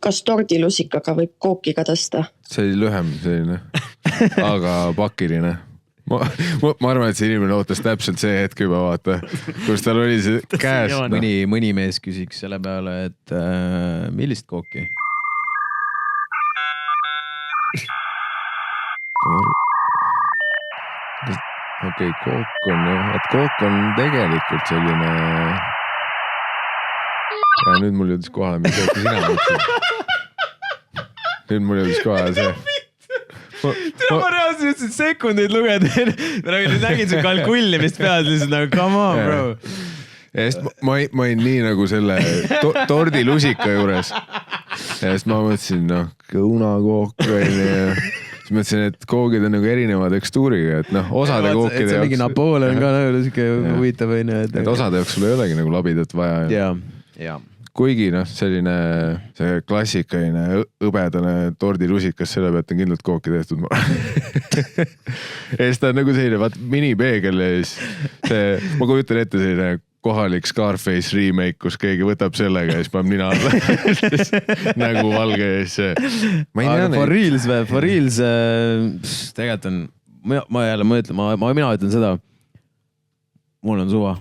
kas tordilusikaga võib kooki ka tõsta? See oli lühem selline, aga pakiline. Ma arvan, et see inimene ootas täpselt see hetk juba vaata, kus tal oli see käes. Mõni mees küsiks selle peale, et millist kooki? Okei, kook on tegelikult selline... Ja nüüd mul jõudis kohale, mis kooki sina mõtlesid. Nüüd mul jõudis kohale see... Ma reaalselt ütlesin sekundeid lugeda. Ma nägin su kalkullimist pead lihtsalt nagu, come on, bro. Ja sest ma olin nii nagu selle tordilusika juures. Ja sest ma mõtlesin, kõunakook ja siis mõtlesin, et koogid on nagu erineva tekstuuriga, et osade kookide jaoks... See mingi Napoleon ka nagu siuke huvitav võine. Et osade jaoks sul ei olegi nagu labidat vaja. Ja. Kuigi selline see klassikaline õbedane tordilusikas, selle pealt on kindlalt kooki tehtud. Ja siis ta on nagu selline minipeegel ja siis ma kujutan ette selline kohalik Scarface remake, kus keegi võtab sellega ja siis paneb nina alla nägu valge ja siis aga for reals tegelikult on, ma jälle mõtlen, mina ütlen seda, mul on suva.